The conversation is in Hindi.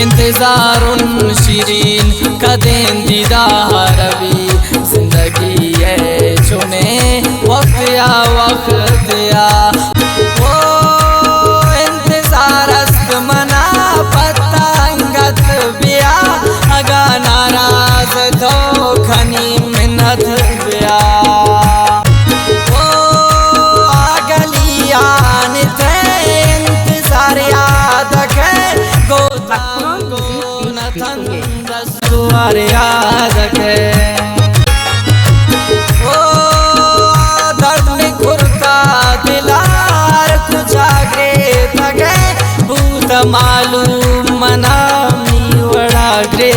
इंतजारुन शिरीन कदें दीदार भी जिंदगी है चुने वक्त या वक्त या वो इंतजार अस्त मना पतंगत बिया अगा नाराज तो खनी मिन्नत बिया वो आगलियान थे इंतजार याद के गोता गोनथन रसुआर याद के वो दर्द में खुरता दिलार कुछ आगे तके भूत मालूम मना मी वड़ा ग्रे